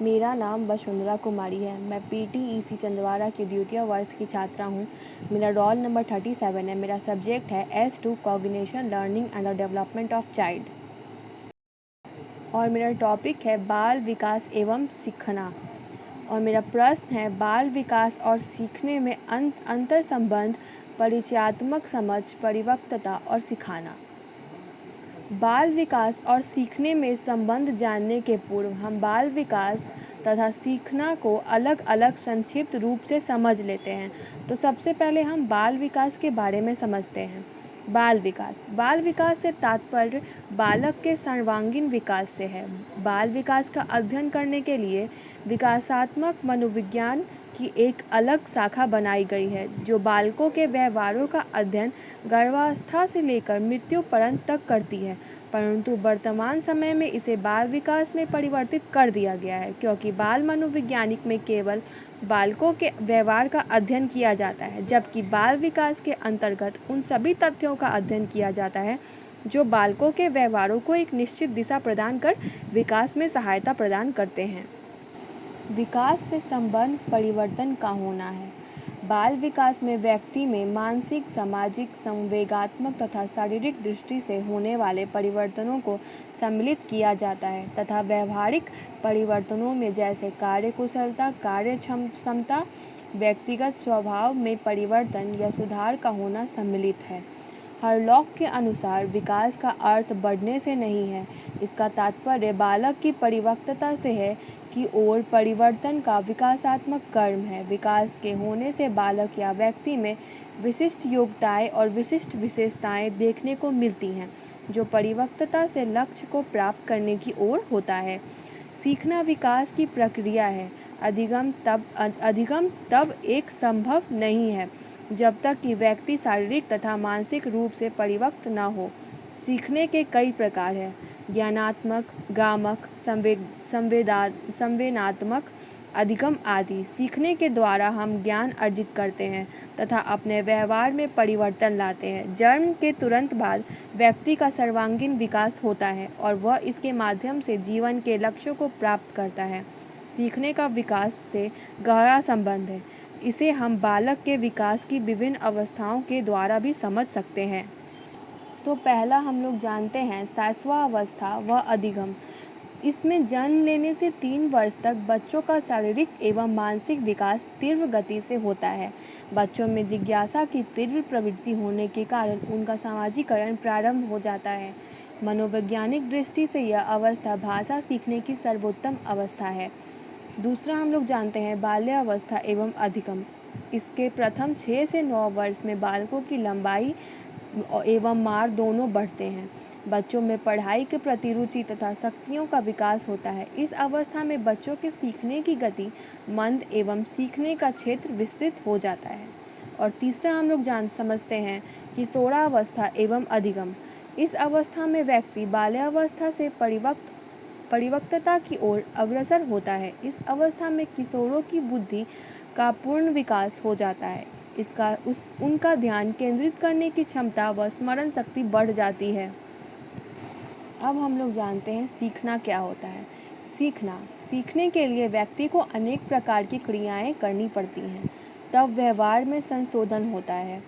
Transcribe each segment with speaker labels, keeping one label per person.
Speaker 1: मेरा नाम वसुंधरा कुमारी है। मैं पीटीईसी चंदवाड़ा की द्वितीय वर्ष की छात्रा हूँ। मेरा रोल नंबर 37 है। मेरा सब्जेक्ट है S2 cognition learning and development of child और मेरा टॉपिक है बाल विकास एवं सीखना। और मेरा प्रश्न है बाल विकास और सीखने में अंतर संबंध, परिचयात्मक समझ, परिपक्वता और सिखाना। बाल विकास और सीखने में संबंध जानने के पूर्व हम बाल विकास तथा सीखना को अलग अलग संक्षिप्त रूप से समझ लेते हैं। तो सबसे पहले हम बाल विकास के बारे में समझते हैं। बाल विकास से तात्पर्य बालक के सर्वांगीण विकास से है। बाल विकास का अध्ययन करने के लिए विकासात्मक मनोविज्ञान की एक अलग शाखा बनाई गई है, जो बालकों के व्यवहारों का अध्ययन गर्भावस्था से लेकर मृत्यु पर्यंत तक करती है। परंतु वर्तमान समय में इसे बाल विकास में परिवर्तित कर दिया गया है, क्योंकि बाल मनोवैज्ञानिक में केवल बालकों के व्यवहार का अध्ययन किया जाता है, जबकि बाल विकास के अंतर्गत उन सभी तथ्यों का अध्ययन किया जाता है जो बालकों के व्यवहारों को एक निश्चित दिशा प्रदान कर विकास में सहायता प्रदान करते हैं। विकास से संबंध परिवर्तन का होना है। बाल विकास में व्यक्ति में मानसिक, सामाजिक, संवेगात्मक तथा शारीरिक दृष्टि से होने वाले परिवर्तनों को सम्मिलित किया जाता है तथा व्यवहारिक परिवर्तनों में जैसे कार्यकुशलता, कार्य क्षमता, व्यक्तिगत स्वभाव में परिवर्तन या सुधार का होना सम्मिलित है। हरलॉक के अनुसार विकास का अर्थ बढ़ने से नहीं है। इसका तात्पर्य बालक की परिपक्वता से है की ओर परिवर्तन का विकासात्मक कर्म है। विकास के होने से बालक या व्यक्ति में विशिष्ट योग्यताएं और विशिष्ट विशेषताएं देखने को मिलती हैं, जो परिपक्वता से लक्ष्य को प्राप्त करने की ओर होता है। सीखना विकास की प्रक्रिया है। अधिगम तब एक संभव नहीं है जब तक कि व्यक्ति शारीरिक तथा मानसिक रूप से परिपक्व न हो। सीखने के कई प्रकार हैं: ज्ञानात्मक, गामक, संवेदनात्मक, अधिगम आदि। सीखने के द्वारा हम ज्ञान अर्जित करते हैं तथा अपने व्यवहार में परिवर्तन लाते हैं। जन्म के तुरंत बाद व्यक्ति का सर्वांगीण विकास होता है और वह इसके माध्यम से जीवन के लक्ष्यों को प्राप्त करता है। सीखने का विकास से गहरा संबंध है। इसे हम बालक के विकास की विभिन्न अवस्थाओं के द्वारा भी समझ सकते हैं। तो पहला हम लोग जानते हैं शैशवावस्था व अधिगम। इसमें जन्म लेने से 3 वर्ष तक बच्चों का शारीरिक एवं मानसिक विकास तीव्र गति से होता है। बच्चों में जिज्ञासा की तीव्र प्रवृत्ति होने के कारण उनका सामाजिकरण प्रारंभ हो जाता है। मनोवैज्ञानिक दृष्टि से यह अवस्था भाषा सीखने की सर्वोत्तम अवस्था है। दूसरा हम लोग जानते हैं बाल्यावस्था एवं अधिगम। इसके प्रथम 6 से 9 वर्ष में बालकों की लंबाई एवं मार दोनों बढ़ते हैं। बच्चों में पढ़ाई के प्रति रुचि तथा शक्तियों का विकास होता है। इस अवस्था में बच्चों के सीखने की गति मंद एवं सीखने का क्षेत्र विस्तृत हो जाता है। और तीसरा हम लोग समझते हैं किशोरावस्था एवं अधिगम। इस अवस्था में व्यक्ति बाल्यावस्था से परिपक्वता की ओर अग्रसर होता है। इस अवस्था में किशोरों की बुद्धि का पूर्ण विकास हो जाता है। उनका ध्यान केंद्रित करने की क्षमता व स्मरण शक्ति बढ़ जाती है। अब हम लोग जानते हैं सीखना क्या होता है। सीखने के लिए व्यक्ति को अनेक प्रकार की क्रियाएं करनी पड़ती हैं, तब व्यवहार में संशोधन होता है।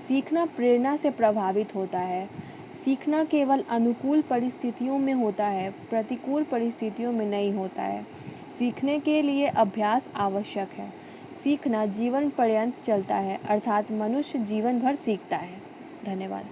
Speaker 1: सीखना प्रेरणा से प्रभावित होता है। सीखना केवल अनुकूल परिस्थितियों में होता है, प्रतिकूल परिस्थितियों में नहीं होता है। सीखने के लिए अभ्यास आवश्यक है। सीखना जीवन पर्यंत चलता है, अर्थात मनुष्य जीवन भर सीखता है। धन्यवाद।